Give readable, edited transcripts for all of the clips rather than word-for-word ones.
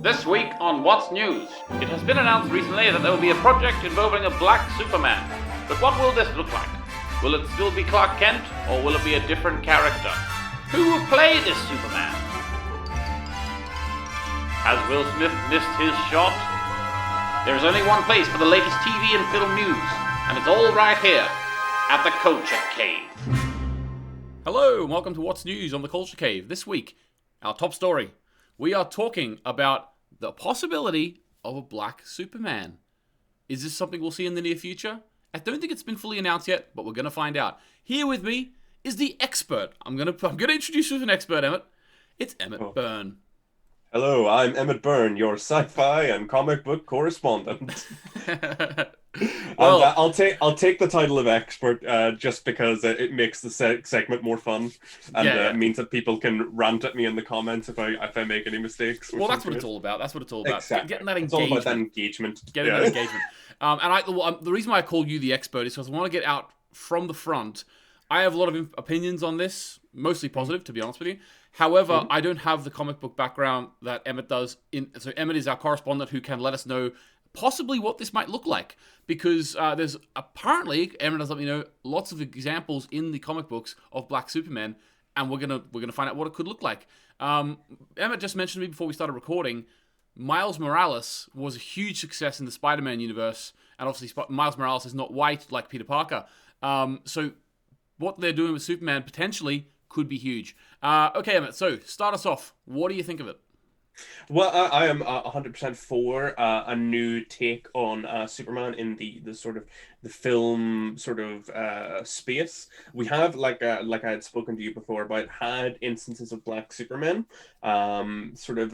This week on What's News, it has been announced recently that there will be a project involving a black Superman. But what will this look like? Will it still be Clark Kent, or will it be a different character? Who will play this Superman? Has Will Smith missed his shot? There is only one place for the latest TV and film news, and it's all right here at the Culture Cave. Hello, and welcome to What's News on the Culture Cave. This week, our top story. We are talking about the possibility of a black Superman. Is this something we'll see in the near future? I don't think it's been fully announced yet, but we're going to find out. Here with me is the expert. I'm going to introduce you as an expert, Emmett. It's Emmett Byrne. Hello, I'm Emmett Byrne, your sci-fi and comic book correspondent. Well, I'll take the title of expert just because it makes the segment more fun, and it means that people can rant at me in the comments if I make any mistakes. Well, that's what it's all about. That's what it's all about. Exactly. Getting that engagement. It's all about that engagement. Getting that engagement. The reason why I call you the expert is because I want to get out from the front. I have a lot of opinions on this, mostly positive, to be honest with you. However, I don't have the comic book background that Emmett does. So Emmett is our correspondent who can let us know possibly what this might look like. Because there's apparently, Emmett has let me know, lots of examples in the comic books of Black Superman, and we're gonna find out what it could look like. Emmett just mentioned to me before we started recording, Miles Morales was a huge success in the Spider-Man universe, and obviously Miles Morales is not white like Peter Parker. So what they're doing with Superman potentially could be huge. Okay, Emmett, so start us off. What do you think of it? Well, I am 100% for a new take on Superman in the sort of the film sort of space. We have, like I had spoken to you before about, had instances of Black Superman, sort of,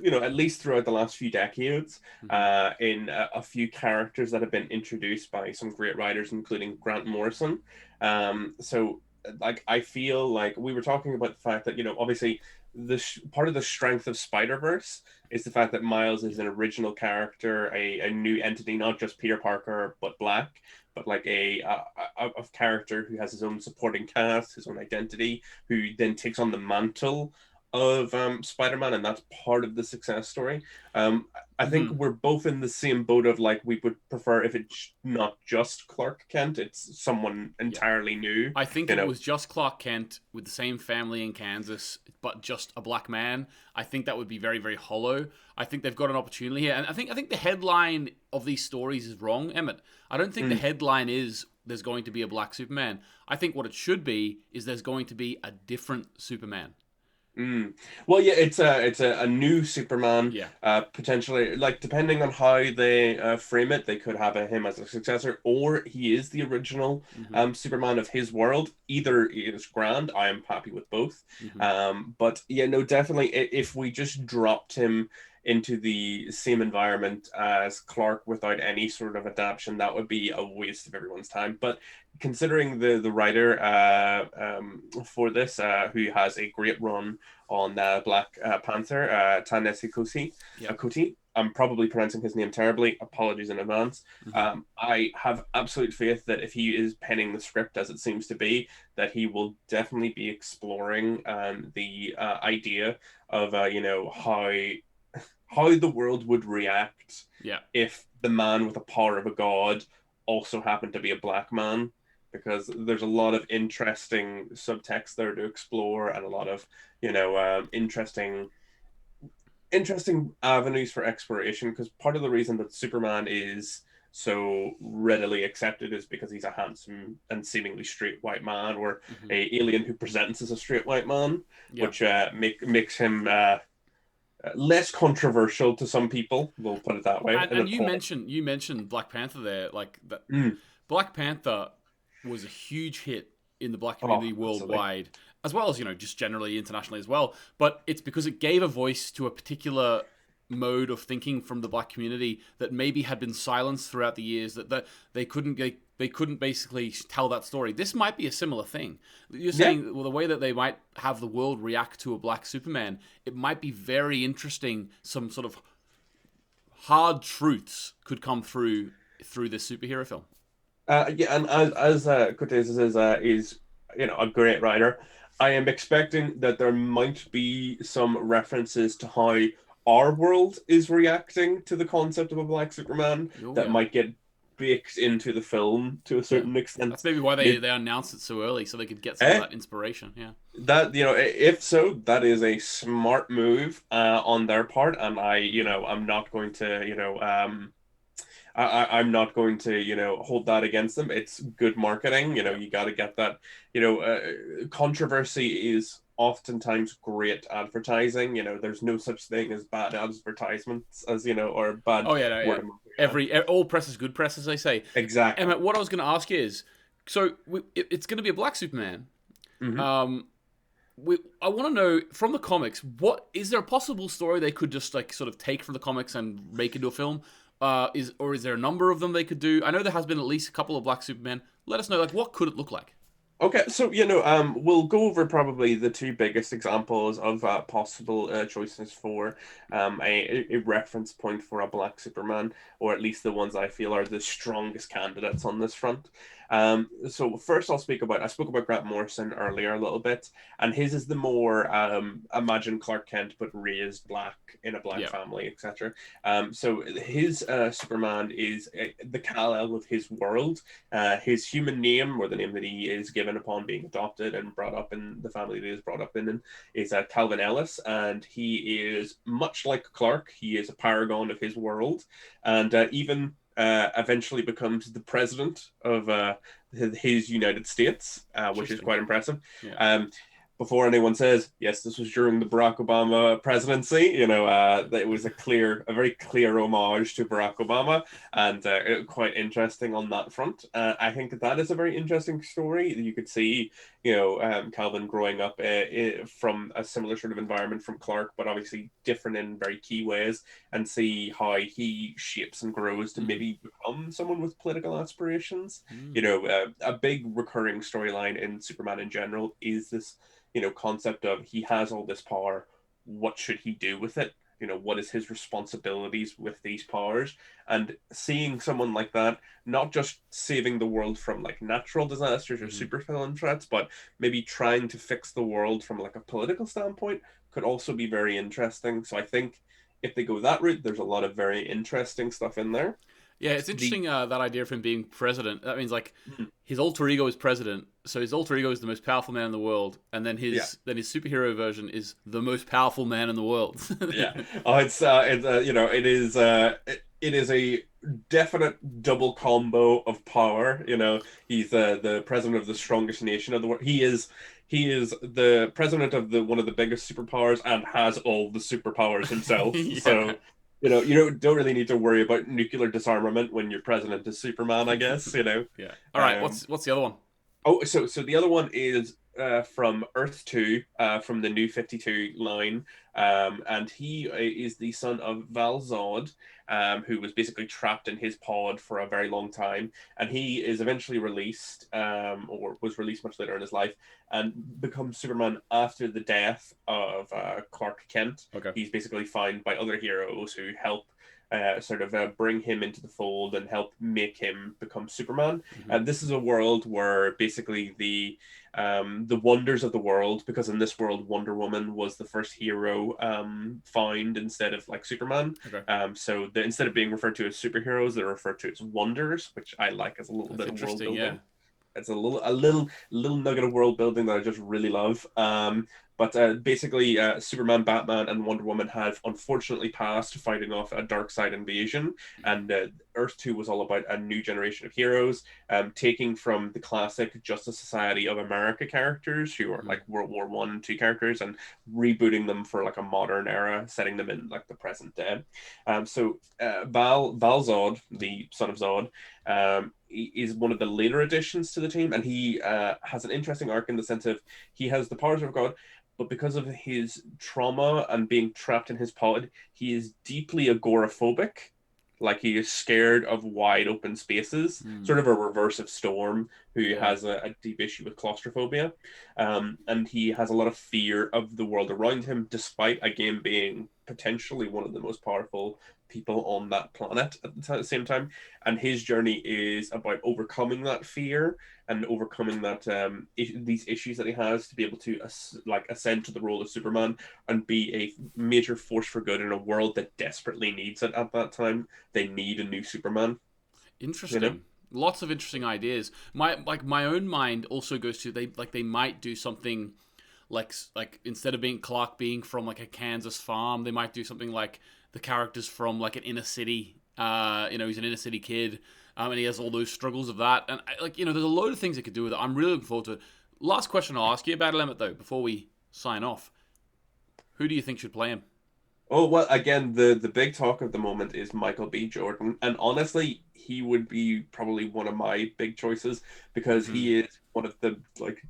at least throughout the last few decades, in a few characters that have been introduced by some great writers, including Grant Morrison. So, like, I feel like we were talking about the fact that, obviously, part of the strength of Spider-Verse is the fact that Miles is an original character, a new entity, not just Peter Parker but Black, but like a character who has his own supporting cast, his own identity, who then takes on the mantle of Spider-Man, and that's part of the success story. I think we're both in the same boat of, like, we would prefer if it's not just Clark Kent, it's someone entirely new. I think if it was just Clark Kent with the same family in Kansas, but just a black man, I think that would be very, very hollow. I think they've got an opportunity here, and I think the headline of these stories is wrong, Emmett. I don't think the headline is there's going to be a black Superman. I think what it should be is there's going to be a different Superman. Well, yeah, it's a new Superman. Yeah. Potentially, like, depending on how they frame it, they could have him as a successor, or he is the original Superman of his world. Either is grand. I am happy with both. But yeah, no, definitely, if we just dropped him into the same environment as Clark without any sort of adaptation, that would be a waste of everyone's time. But considering the writer for this, who has a great run on Black Panther, Ta-Nehisi Coates, I'm probably pronouncing his name terribly. Apologies in advance. I have absolute faith that if he is penning the script as it seems to be, that he will definitely be exploring the idea of how the world would react if the man with the power of a god also happened to be a black man, because there's a lot of interesting subtext there to explore, and a lot of interesting avenues for exploration, because part of the reason that Superman is so readily accepted is because he's a handsome and seemingly straight white man, or a alien who presents as a straight white man, which makes him less controversial to some people. We'll put it that way. And you mentioned Black Panther there, like that. Black Panther was a huge hit in the black community worldwide, as well as just generally internationally as well. But it's because it gave a voice to a particular mode of thinking from the black community that maybe had been silenced throughout the years, that they couldn't basically tell that story. This might be a similar thing. You're saying, well, the way that they might have the world react to a black Superman, it might be very interesting. Some sort of hard truths could come through this superhero film. And as Cortez is a great writer, I am expecting that there might be some references to how our world is reacting to the concept of a Black Superman Oh that yeah, might get baked into the film to a yeah. certain extent. That's maybe why they Maybe, they announced it so early, so they could get some of eh, that inspiration. Yeah. that if so, that is a smart move on their part, and I'm not going to I'm not going to, hold that against them. It's good marketing. Yeah. You got to get that. Controversy is oftentimes great advertising. There's no such thing as bad advertisements as, or bad Oh yeah, no, yeah. word of mouth. All press is good press, as they say. Exactly. Emmett, what I was going to ask is, so it's going to be a black Superman. Hmm. Um, I want to know from the comics, what is there a possible story they could just like sort of take from the comics and make into a film? Is there a number of them they could do? I know there has been at least a couple of Black Supermen. Let us know, like, what could it look like? Okay, so we'll go over probably the two biggest examples of possible choices for a reference point for a Black Superman, or at least the ones I feel are the strongest candidates on this front. So first, I spoke about Grant Morrison earlier a little bit, and his is the more imagine Clark Kent but raised black in a black Yeah. family, etc. So his Superman is the Kal-El of his world. His human name, or the name that he is given upon being adopted and brought up in the family that he is brought up in, is Calvin Ellis, and he is much like Clark. He is a paragon of his world, and even eventually becomes the president of his United States, which is Interesting. quite impressive. Yeah. Before anyone says, yes, this was during the Barack Obama presidency, that it was a very clear homage to Barack Obama, and quite interesting on that front. I think that is a very interesting story. You could see, Calvin growing up from a similar sort of environment from Clark, but obviously different in very key ways, and see how he shapes and grows to Mm. maybe become someone with political aspirations. Mm. A big recurring storyline in Superman in general is this concept of he has all this power. What should he do with it? What is his responsibilities with these powers? And seeing someone like that, not just saving the world from like natural disasters or Mm. supervillain threats, but maybe trying to fix the world from like a political standpoint could also be very interesting. So I think if they go that route, there's a lot of very interesting stuff in there. Yeah, it's The interesting that idea of him being president. That means like hmm, his alter ego is president, so his alter ego is the most powerful man in the world, and then yeah. his superhero version is the most powerful man in the world. Yeah. Oh, it is a definite double combo of power. He's the president of the strongest nation of the world. He is the president of the one of the biggest superpowers and has all the superpowers himself. Yeah, So, don't really need to worry about nuclear disarmament when your president is Superman, I guess, yeah. All right, Um, what's the other one? Oh, so the other one is from Earth 2, from the New 52 line. And he is the son of Val Zod, who was basically trapped in his pod for a very long time. And he is eventually released, or was released much later in his life, and becomes Superman after the death of Clark Kent. Okay. He's basically found by other heroes who help sort of bring him into the fold and help make him become Superman. Hmm. And this is a world where basically the wonders of the world, because in this world Wonder Woman was the first hero found instead of like Superman. Okay. So instead of being referred to as superheroes, they're referred to as wonders, which I like as a little That's bit of world interesting. Yeah. building. It's a little nugget of world building that I just really love. But basically, Superman, Batman, and Wonder Woman have unfortunately passed fighting off a dark side invasion, and Earth 2 was all about a new generation of heroes, taking from the classic Justice Society of America characters, who are Mm-hmm. like World War One and Two characters, and rebooting them for like a modern era, setting them in like the present day. So Val Zod, the son of Zod, is one of the later additions to the team, and he has an interesting arc in the sense of he has the powers of God, but because of his trauma and being trapped in his pod, he is deeply agoraphobic. Like he is scared of wide open spaces, Mm. sort of a reverse of Storm, who Yeah. has a deep issue with claustrophobia, and he has a lot of fear of the world around him, despite again being potentially one of the most powerful people on that planet at the same time. And his journey is about overcoming that fear and overcoming that these issues that he has to be able to like ascend to the role of Superman and be a major force for good in a world that desperately needs it at that time. They need a new Superman, you know. Interesting. Lots of interesting ideas. My own mind also goes to they might do something like instead of being Clark being from like a Kansas farm, they might do something like the characters from like an inner city. He's an inner city kid, and he has all those struggles of that. And there's a load of things they could do with it. I'm really looking forward to it. Last question I'll ask you about Emmett though, before we sign off. Who do you think should play him? Oh well, again, the big talk of the moment is Michael B. Jordan, and honestly, he would be probably one of my big choices because Mm-hmm. he is one of the like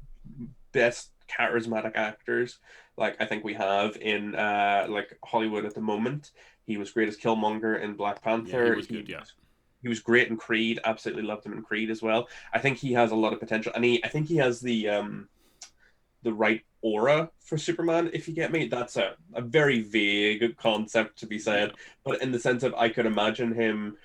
best charismatic actors like I think we have in like Hollywood at the moment. He was great as Killmonger in Black Yeah, he Panther. was good. Yeah. He was great in Creed. Absolutely loved him in Creed as well. I think he has a lot of potential, and I think he has the right aura for Superman, if you get me. That's a very vague concept to be Yeah. said, but in the sense of I could imagine him,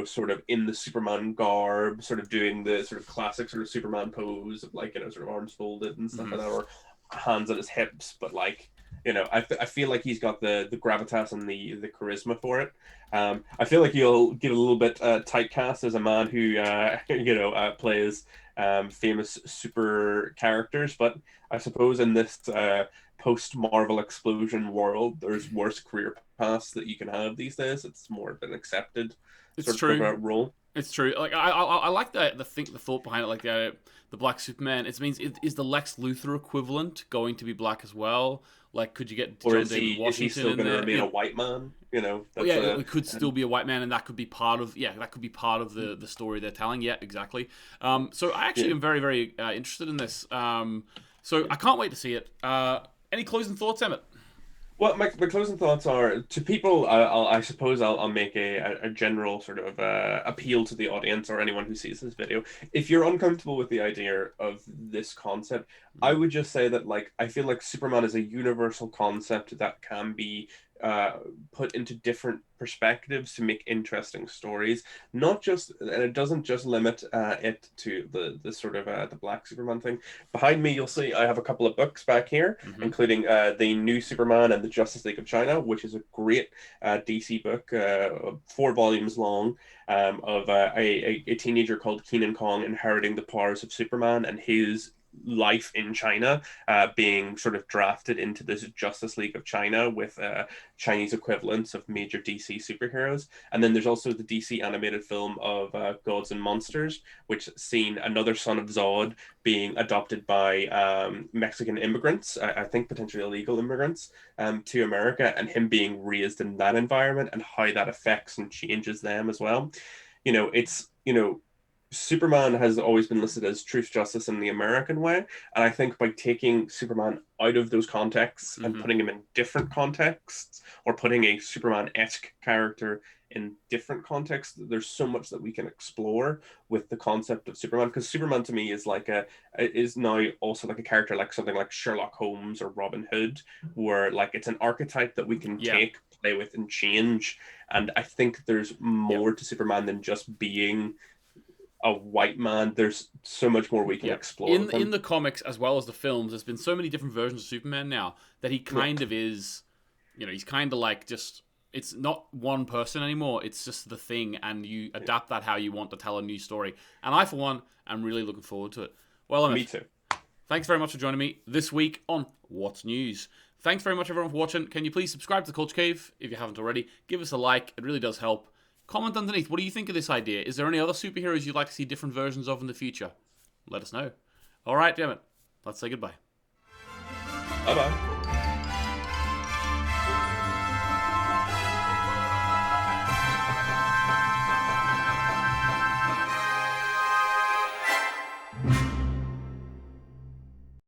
sort of in the Superman garb, sort of doing the sort of classic sort of Superman pose of like, sort of arms folded and stuff Mm-hmm. like that, or hands on his hips, but like, I feel like he's got the gravitas and the charisma for it. I feel like he'll get a little bit typecast as a man who, plays famous super characters, but I suppose in this post Marvel explosion world, there's worse career paths that you can have these days. It's more of an accepted It's sort of true. a role. It's true. Like I like the thought behind it. Like the Black Superman. It means is the Lex Luthor equivalent going to be black as well? Like, could you get Or John is David he Washington still in going to there? remain a white man? Oh That's yeah, a it could still and be a white man, and that could be part of that could be part of the story they're telling. Yeah, exactly. So I actually yeah. am very very interested in this. So I can't wait to see it. Any closing thoughts, Emmett? Well, my closing thoughts are to people. I suppose I'll make a general sort of appeal to the audience or anyone who sees this video. If you're uncomfortable with the idea of this concept, I Mm-hmm. would just say that like I feel like Superman is a universal concept that can be uh, put into different perspectives to make interesting stories. Not just, and it doesn't just limit it to the sort of the Black Superman thing. Behind me, you'll see I have a couple of books back here Mm-hmm. including the New Superman and the Justice League of China, which is a great DC book, 4 volumes long, of a teenager called Keenan Kong inheriting the powers of Superman and his life in China, being sort of drafted into this Justice League of China with Chinese equivalents of major DC superheroes. And then there's also the DC animated film of Gods and Monsters, which seen another son of Zod being adopted by Mexican immigrants, I think potentially illegal immigrants, to America, and him being raised in that environment and how that affects and changes them as well. It's Superman has always been listed as truth, justice in the American way, and I think by taking Superman out of those contexts and Mm-hmm. putting him in different contexts, or putting a Superman-esque character in different contexts, there's so much that we can explore with the concept of Superman. Because Superman to me is now also like a character like something like Sherlock Holmes or Robin Hood, where like it's an archetype that we can Yeah. take, play with, and change. And I think there's Yep. more to Superman than just being a white man. There's so much more we can Yep. explore In with in him. the comics as well as the films, there's been so many different versions of Superman now that he Yeah, kind of is, he's kind of like just it's not one person anymore. It's just the thing, and you yeah. adapt that how you want to tell a new story. And I, for one, am really looking forward to it. Well, Me Emmett, too. thanks very much for joining me this week on What's News. Thanks very much, everyone, for watching. Can you please subscribe to the Culture Cave if you haven't already? Give us a like; it really does help. Comment underneath. What do you think of this idea? Is there any other superheroes you'd like to see different versions of in the future? Let us know. All right, damn it. Let's say goodbye. Bye bye.